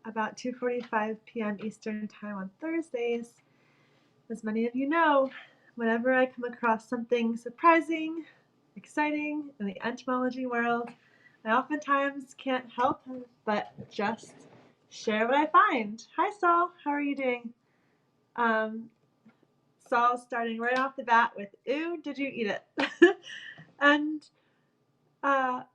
about 2:45 p.m. Eastern Time on Thursdays. As many of you know, whenever I come across something surprising, exciting in the entomology world, I oftentimes can't help but just share what I find. Hi, Saul. How are you doing? Saul's starting right off the bat with, "Ooh, did you eat it?" And I'll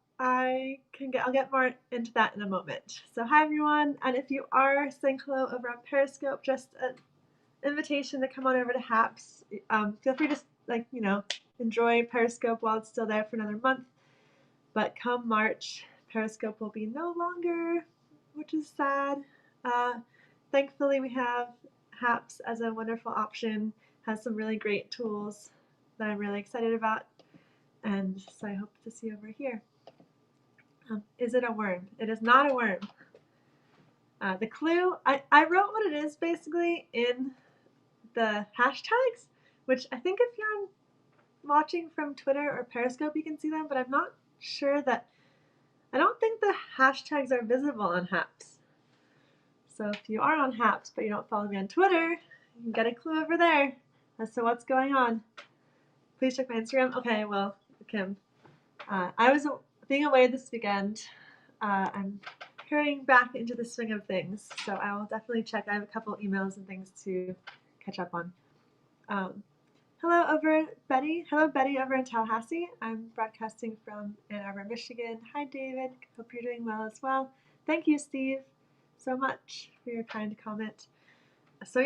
get more into that in a moment. So hi everyone, and if you are saying hello over on Periscope, just an invitation to come on over to HAPS. Feel free to enjoy Periscope while it's still there for another month. But come March, Periscope will be no longer, which is sad. Thankfully, we have HAPS as a wonderful option. Has some really great tools that I'm really excited about, and so I hope to see you over here. Is it a worm? It is not a worm. The clue, I wrote what it is basically in the hashtags, which I think if you're watching from Twitter or Periscope, you can see them, but I'm not sure that, I don't think the hashtags are visible on HAPS. So if you are on HAPS, but you don't follow me on Twitter, you can get a clue over there as to what's going on. Please check my Instagram. Okay, well, Kim, I was being away this weekend. I'm hurrying back into the swing of things, so I will definitely check. I have a couple emails and things to catch up on. Hello over Betty. Hello Betty over in Tallahassee. I'm broadcasting from Ann Arbor, Michigan. Hi David. Hope you're doing well as well. Thank you, Steve, so much for your kind comment. So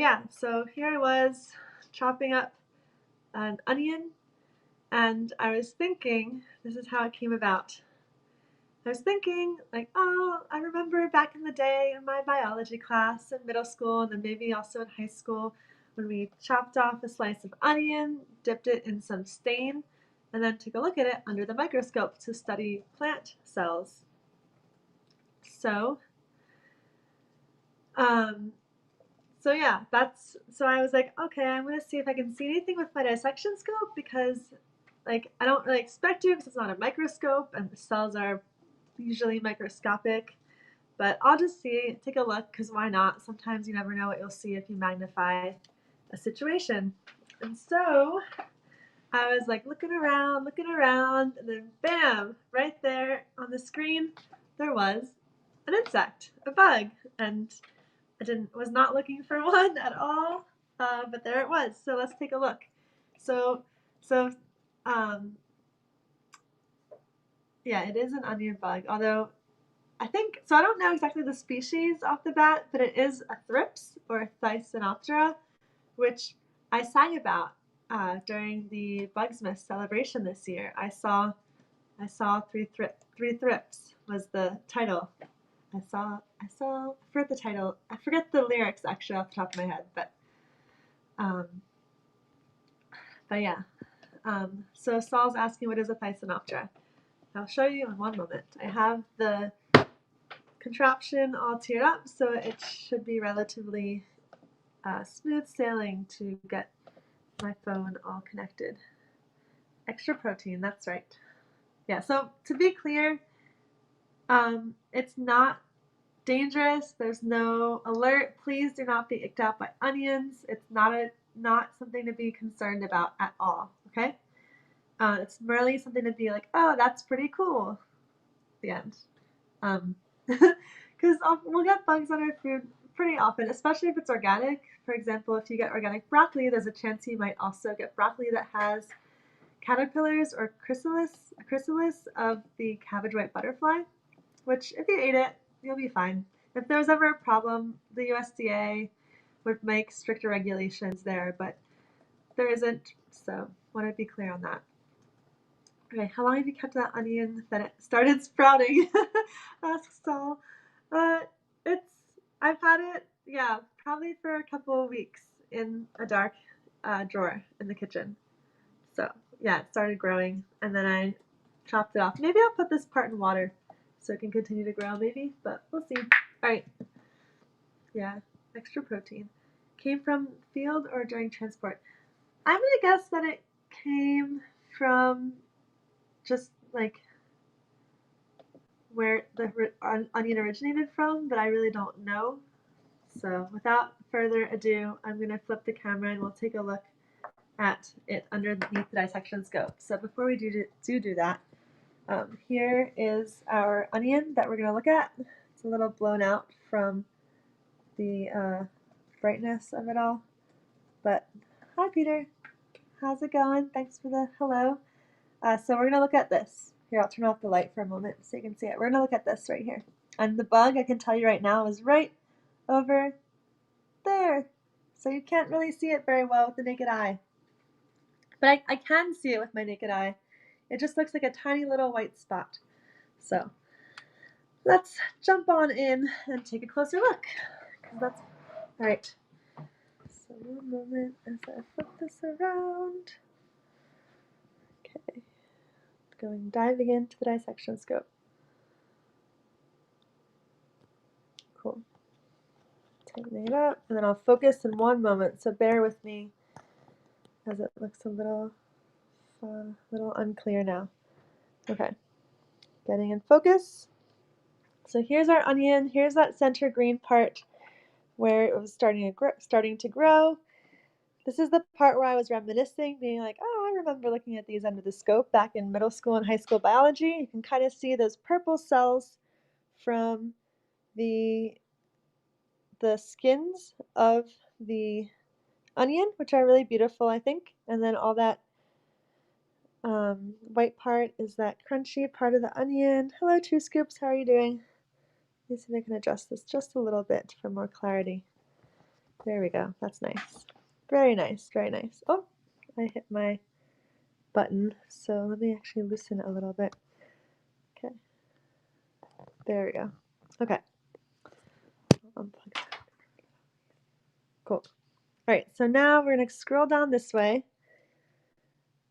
here I was chopping up an onion, and I was thinking, this is how it came about. I was thinking, I remember back in the day in my biology class in middle school, and then maybe also in high school, when we chopped off a slice of onion, dipped it in some stain, and then took a look at it under the microscope to study plant cells. So I was like, okay, I'm going to see if I can see anything with my dissection scope, because I don't really expect to, because it's not a microscope and the cells are usually microscopic, but I'll just take a look, because why not? Sometimes you never know what you'll see if you magnify a situation. And so I was looking around, and then bam, right there on the screen, there was an insect, a bug, and I was not looking for one at all, but there it was. So let's take a look. It is an onion bug, although I don't know exactly the species off the bat, but it is a thrips or Thysanoptera, which I sang about during the Bugsmith celebration this year. I saw three thrips was the title. I forget the title. I forget the lyrics actually off the top of my head, but yeah. So Saul's asking, what is a Thysanoptera? I'll show you in one moment. I have the contraption all teared up, so it should be relatively smooth sailing to get my phone all connected. Extra protein, that's right. Yeah, so to be clear, it's not dangerous. There's no alert. Please do not be icked out by onions. It's not something to be concerned about at all, okay? It's merely something to be like, oh, that's pretty cool. The end. Because we'll get bugs on our food pretty often, especially if it's organic. For example, if you get organic broccoli, there's a chance you might also get broccoli that has caterpillars or chrysalis of the cabbage white butterfly, which if you ate it, you'll be fine. If there was ever a problem, the USDA would make stricter regulations there, but there isn't, so want to be clear on that. Okay, how long have you kept that onion that it started sprouting? Asks Saul. I've had it, probably for a couple of weeks in a dark drawer in the kitchen. So yeah, it started growing, and then I chopped it off. Maybe I'll put this part in water so it can continue to grow, maybe, but we'll see. All right. Yeah, extra protein. Came from field or during transport? I'm gonna guess that it came from just where the onion originated from, but I really don't know. So without further ado, I'm going to flip the camera and we'll take a look at it underneath the dissection scope. So before we do that, here is our onion that we're going to look at. It's a little blown out from the brightness of it all. But hi, Peter. How's it going? Thanks for the hello. So we're going to look at this. Here, I'll turn off the light for a moment so you can see it. We're going to look at this right here. And the bug, I can tell you right now, is right over there. So you can't really see it very well with the naked eye. But I can see it with my naked eye. It just looks like a tiny little white spot. So let's jump on in and take a closer look. That's all right. So one moment as I flip this around. Okay, diving into the dissection scope. Cool. Tightening it up, and then I'll focus in one moment. So bear with me as it looks a little unclear now. Okay, getting in focus. So here's our onion. Here's that center green part where it was starting to grow. This is the part where I was reminiscing, being like, oh, I remember looking at these under the scope back in middle school and high school biology. You can kind of see those purple cells from the skins of the onion, which are really beautiful, I think. And then all that white part is that crunchy part of the onion. Hello, Two Scoops. How are you doing? Let me see if I can adjust this just a little bit for more clarity. There we go. That's nice. Very nice. Very nice. Oh, I hit my button. So let me actually loosen it a little bit. Okay. There we go. Okay. Unplug it. Cool. All right. So now we're going to scroll down this way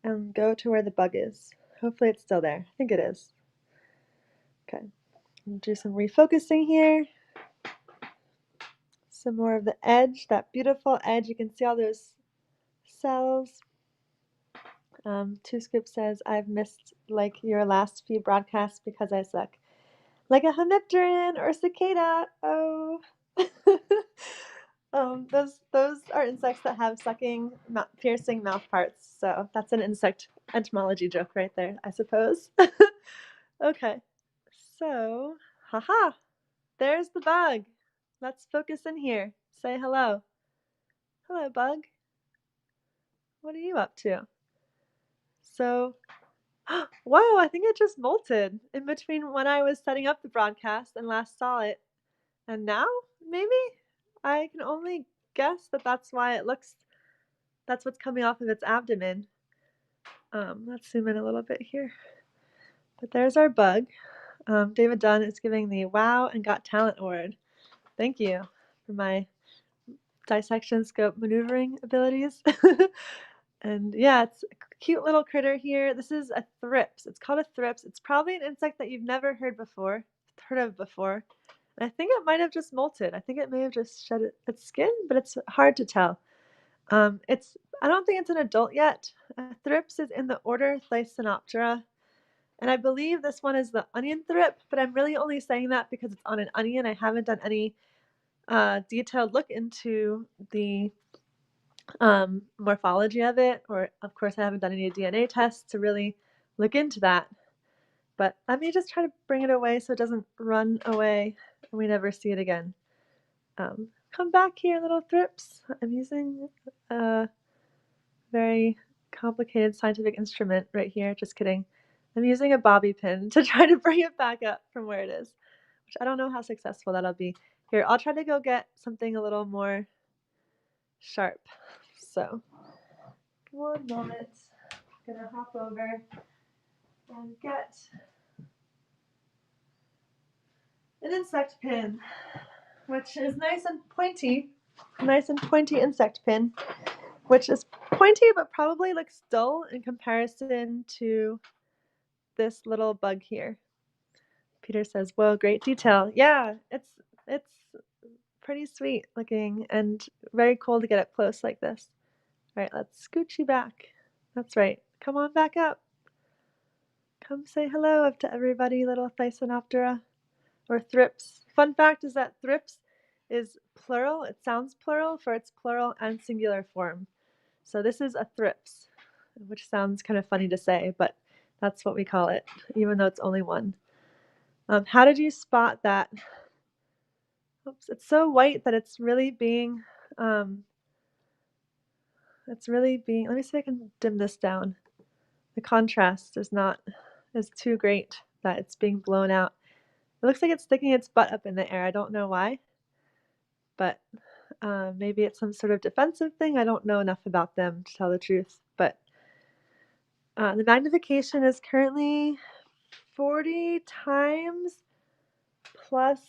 and go to where the bug is. Hopefully it's still there. I think it is. Okay. We'll do some refocusing here. Some more of the edge, that beautiful edge. You can see all those cells. Two Scoop says, I've missed like your last few broadcasts because I suck. Like a hemipteran or cicada. Oh. Those are insects that have sucking, piercing mouth parts. So that's an insect entomology joke right there, I suppose. Okay. So, haha. There's the bug. Let's focus in here. Say hello. Hello, bug. What are you up to? So, whoa, I think it just molted in between when I was setting up the broadcast and last saw it. And now, maybe? I can only guess that that's why it looks, that's what's coming off of its abdomen. Let's zoom in a little bit here. But there's our bug. David Dunn is giving the Wow and Got Talent Award. Thank you for my dissection scope maneuvering abilities. And yeah, it's a cute little critter here. This is a thrips. It's called a thrips. It's probably an insect that you've never heard of before. And I think it might have just molted. I think it may have just shed its skin, but it's hard to tell. I don't think it's an adult yet. Thrips is in the order Thysanoptera. And I believe this one is the onion thrip, but I'm really only saying that because it's on an onion. I haven't done any detailed look into the morphology of it, or of course I haven't done any DNA tests to really look into that. But let me just try to bring it away so it doesn't run away and we never see it again. Come back here, little thrips. I'm using a very complicated scientific instrument right here. Just kidding. I'm using a bobby pin to try to bring it back up from where it is, which I don't know how successful that'll be. Here, I'll try to go get something a little more sharp. So, one moment. I'm gonna hop over and get an insect pin, which is nice and pointy insect pin, which is pointy but probably looks dull in comparison to this little bug here. Peter says, whoa, great detail. Yeah, it's pretty sweet looking and very cool to get up close like this. All right, let's scooch you back. That's right. Come on back up. Come say hello to everybody, little Thysanoptera, or thrips. Fun fact is that thrips is plural. It sounds plural for its plural and singular form. So this is a thrips, which sounds kind of funny to say, but that's what we call it, even though it's only one. How did you spot that? Oops, it's so white that it's really being, let me see if I can dim this down. The contrast is too great that it's being blown out. It looks like it's sticking its butt up in the air. I don't know why, but maybe it's some sort of defensive thing. I don't know enough about them to tell the truth, but the magnification is currently 40 times plus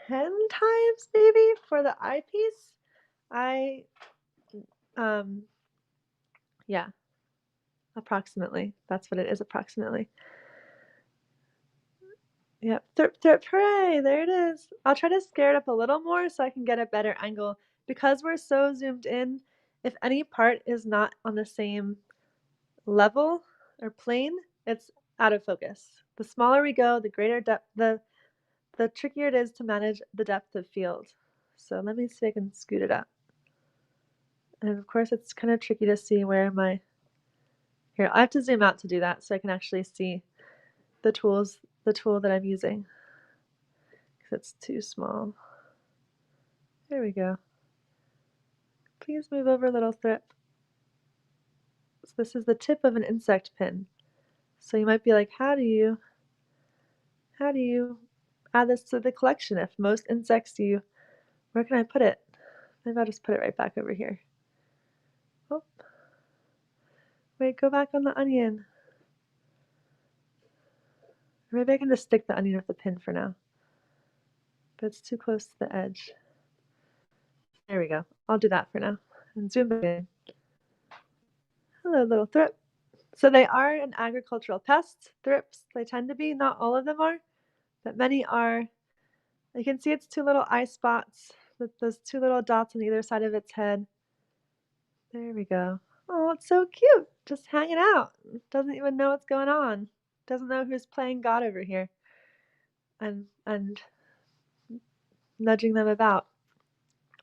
10 times maybe for the eyepiece. Yeah, approximately. That's what it is, approximately. Yep, thrip, thrip, hooray, there it is. I'll try to scare it up a little more so I can get a better angle. Because we're so zoomed in, if any part is not on the same level or plane, it's out of focus. The smaller we go, the greater depth, the trickier it is to manage the depth of field. So let me see if I can scoot it up. And of course, it's kind of tricky to see where here, I have to zoom out to do that so I can actually see the tool that I'm using. Because it's too small. There we go. Please move over, little thrip. So this is the tip of an insect pin. So you might be like, how do you add this to the collection? If most insects where can I put it? Maybe I'll just put it right back over here. Oh, wait, go back on the onion. Or maybe I can just stick the onion with the pin for now. But it's too close to the edge. There we go. I'll do that for now. And zoom in. Hello, little thrip. So they are an agricultural pest, thrips. They tend to be, not all of them are, but many are. You can see its two little eye spots, with those two little dots on either side of its head. There we go. Oh, it's so cute. Just hanging out. Doesn't even know what's going on. Doesn't know who's playing God over here. And nudging them about.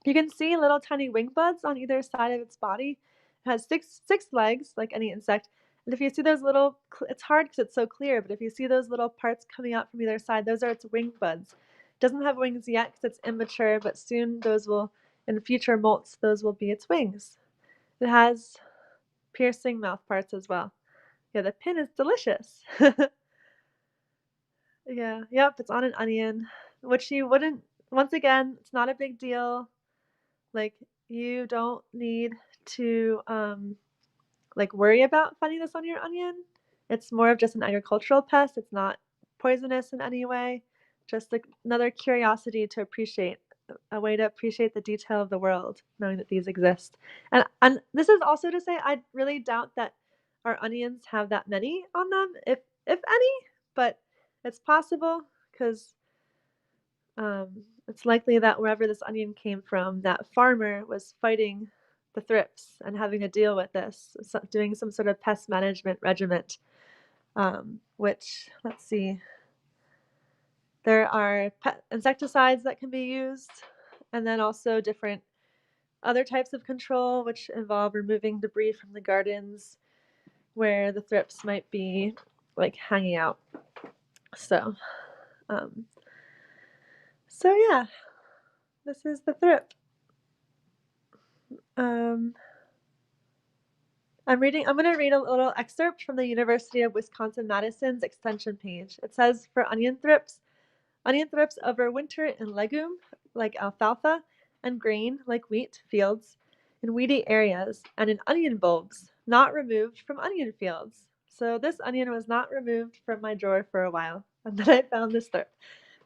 You can see little tiny wing buds on either side of its body. It has six legs, like any insect. And if you see those little, it's hard because it's so clear, but if you see those little parts coming out from either side, those are its wing buds. It doesn't have wings yet because it's immature, but soon those will, in future molts, those will be its wings. It has piercing mouth parts as well. Yeah, the pin is delicious. Yeah, yep, it's on an onion, which you wouldn't, once again, it's not a big deal. Like, you don't need to like worry about finding this on your onion. It's more of just an agricultural pest. It's not poisonous in any way. Just like another curiosity to appreciate, a way to appreciate the detail of the world, knowing that these exist. And this is also to say, I really doubt that our onions have that many on them, if any, but it's possible because it's likely that wherever this onion came from, that farmer was fighting the thrips and having to deal with this, so doing some sort of pest management regiment, which, let's see, there are insecticides that can be used, and then also different other types of control, which involve removing debris from the gardens where the thrips might be like hanging out. So, so yeah, this is the thrip. I'm going to read a little excerpt from the University of Wisconsin-Madison's extension page. It says, for onion thrips overwinter in legume, like alfalfa, and grain, like wheat, fields, in weedy areas, and in onion bulbs, not removed from onion fields. So this onion was not removed from my drawer for a while, and then I found this thrip.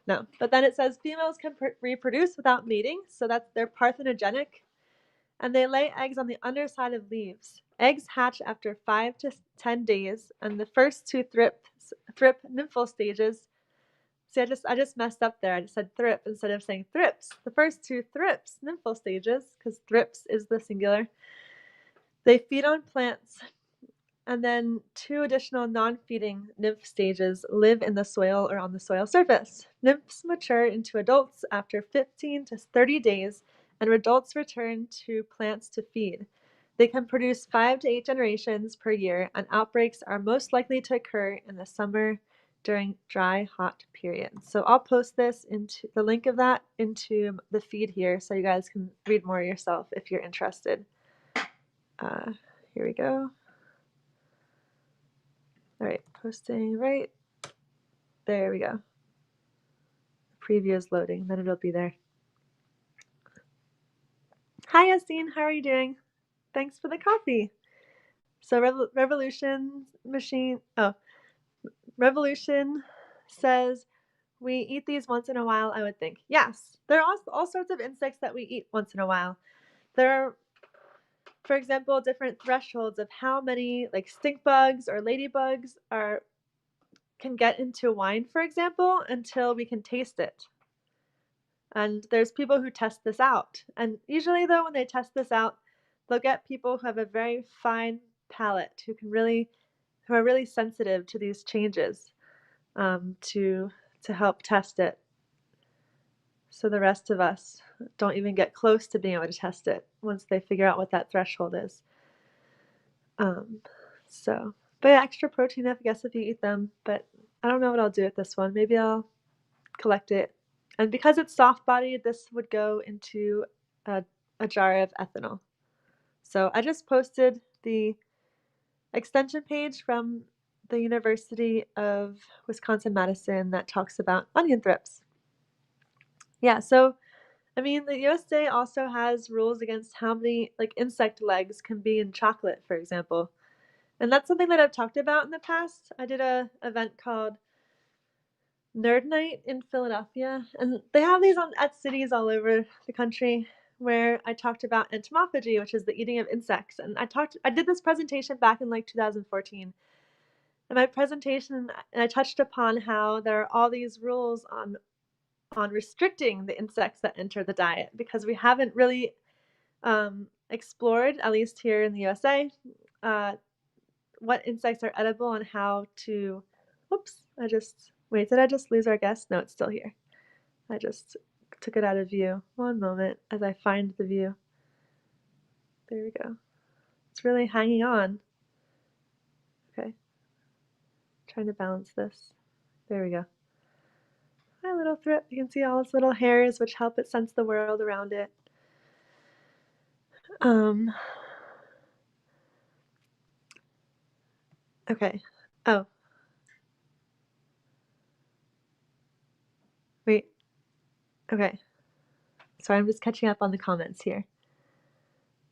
No, but then it says females can reproduce without mating, so they're parthenogenic, and they lay eggs on the underside of leaves. Eggs hatch after 5 to 10 days, and the first two thrip nymphal stages. See, I just messed up there. I just said thrip instead of saying thrips. The first two thrips, nymphal stages, because thrips is the singular. They feed on plants And then 2 additional non-feeding nymph stages live in the soil or on the soil surface. Nymphs mature into adults after 15 to 30 days, and adults return to plants to feed. They can produce 5 to 8 generations per year, and outbreaks are most likely to occur in the summer during dry, hot periods. So I'll post this into the link of that into the feed here so you guys can read more yourself if you're interested. Here we go. All right, posting right. There we go. Preview is loading, then it'll be there. Hi, Yassine, how are you doing? Thanks for the coffee. So Revolution says, we eat these once in a while, I would think. Yes, there are all sorts of insects that we eat once in a while. There are, for example, different thresholds of how many like stink bugs or ladybugs can get into wine, for example, until we can taste it. And there's people who test this out. And usually, though, when they test this out, they'll get people who have a very fine palate, who are really sensitive to these changes, to help test it. So the rest of us don't even get close to being able to test it once they figure out what that threshold is. But yeah, extra protein, I guess, if you eat them. But I don't know what I'll do with this one. Maybe I'll collect it. And because it's soft-bodied, this would go into a jar of ethanol. So I just posted the extension page from the University of Wisconsin-Madison that talks about onion thrips. Yeah, so I mean, the USA also has rules against how many like insect legs can be in chocolate, for example. And that's something that I've talked about in the past. I did an event called Nerd Night in Philadelphia, and they have these at cities all over the country where I talked about entomophagy, which is the eating of insects. And I did this presentation back in like 2014. In my presentation, and I touched upon how there are all these rules on restricting the insects that enter the diet because we haven't really explored, at least here in the USA, what insects are edible and how to. Whoops! Wait. Did I just lose our guest? No, it's still here. I just took it out of view. One moment as I find the view. There we go. It's really hanging on. Okay. Trying to balance this. There we go. Hi, little thrip. You can see all its little hairs, which help it sense the world around it. Okay. Oh. Wait. Okay. Sorry, I'm just catching up on the comments here.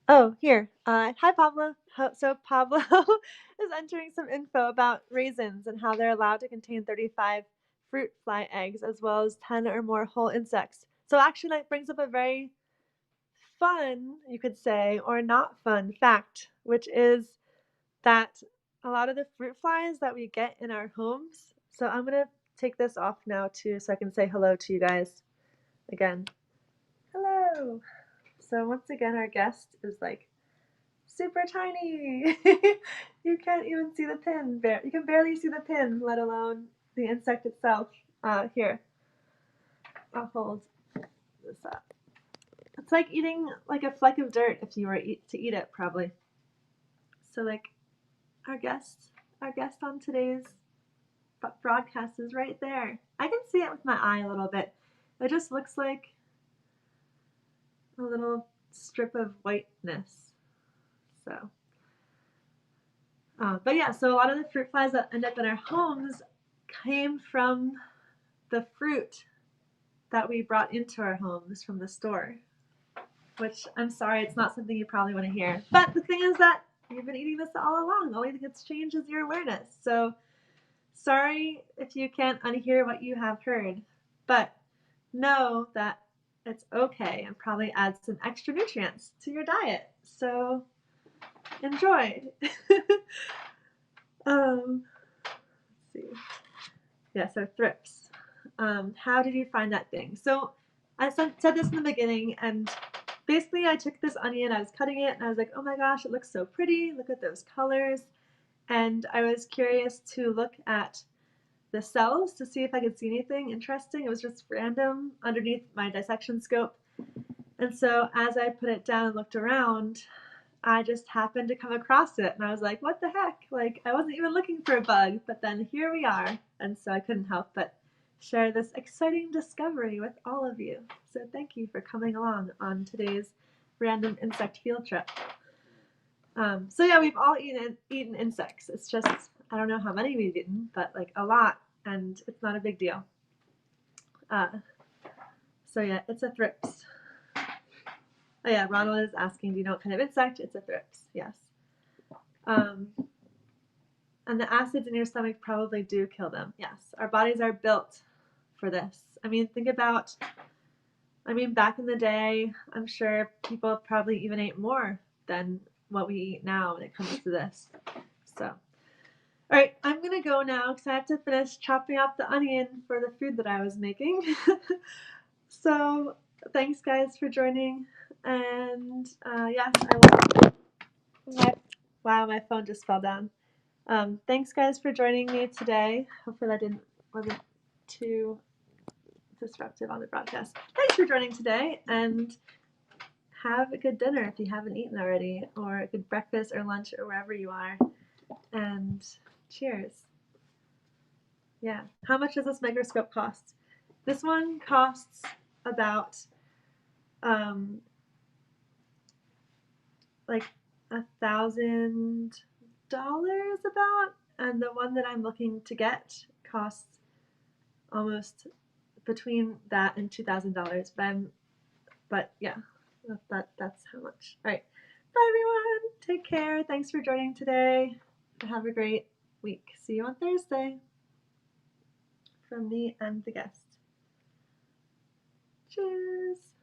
Oh, here. Hi, Pablo. So Pablo is entering some info about raisins and how they're allowed to contain 35 fruit fly eggs as well as 10 or more whole insects. So actually, that brings up a very fun, you could say, or not fun fact, which is that a lot of the fruit flies that we get in our homes. So I'm going to take this off now too so I can say hello to you guys again. Hello. So once again, our guest is like super tiny. You can't even see the pin. You can barely see the pin, let alone the insect itself. Here, I'll hold this up. It's like eating like a fleck of dirt if you were to eat it, probably. So like our guest on today's broadcast is right there. I can see it with my eye a little bit. It just looks like a little strip of whiteness. So, but yeah, so a lot of the fruit flies that end up in our homes came from the fruit that we brought into our homes from the store. Which, I'm sorry, it's not something you probably want to hear. But the thing is that you've been eating this all along. The only thing that's changed is your awareness. So, sorry if you can't unhear what you have heard. But know that it's okay and probably add some extra nutrients to your diet. So, enjoy. Let's see. Yeah, so thrips. How did you find that thing? So I said this in the beginning, and basically I took this onion, I was cutting it, and I was like, oh my gosh, it looks so pretty. Look at those colors. and I was curious to look at the cells to see if I could see anything interesting. It was just random underneath my dissection scope. And so as I put it down and looked around, I just happened to come across it, and I was like, what the heck? Like, I wasn't even looking for a bug, but then here we are. And so I couldn't help but share this exciting discovery with all of you. So thank you for coming along on today's random insect field trip. So yeah, we've all eaten insects. It's just, I don't know how many we've eaten, but like a lot, and it's not a big deal. So yeah, it's a thrips. Oh yeah, Ronald is asking, do you know what kind of insect? It's a thrips, yes. And the acids in your stomach probably do kill them. Yes, our bodies are built for this. I mean, think about, back in the day, I'm sure people probably even ate more than what we eat now when it comes to this. So, all right, I'm gonna go now because I have to finish chopping up the onion for the food that I was making. So, thanks guys for joining. And yes, I will. Wow, my phone just fell down. Thanks guys for joining me today. Hopefully that wasn't too disruptive on the broadcast. Thanks for joining today, and have a good dinner if you haven't eaten already, or a good breakfast or lunch or wherever you are. And cheers. Yeah. How much does this microscope cost? This one costs about like $1,000 about, and the one that I'm looking to get costs almost between that and $2,000. But yeah, that's how much. All right, bye everyone. Take care. Thanks for joining today. Have a great week. See you on Thursday. From me and the guest. Cheers.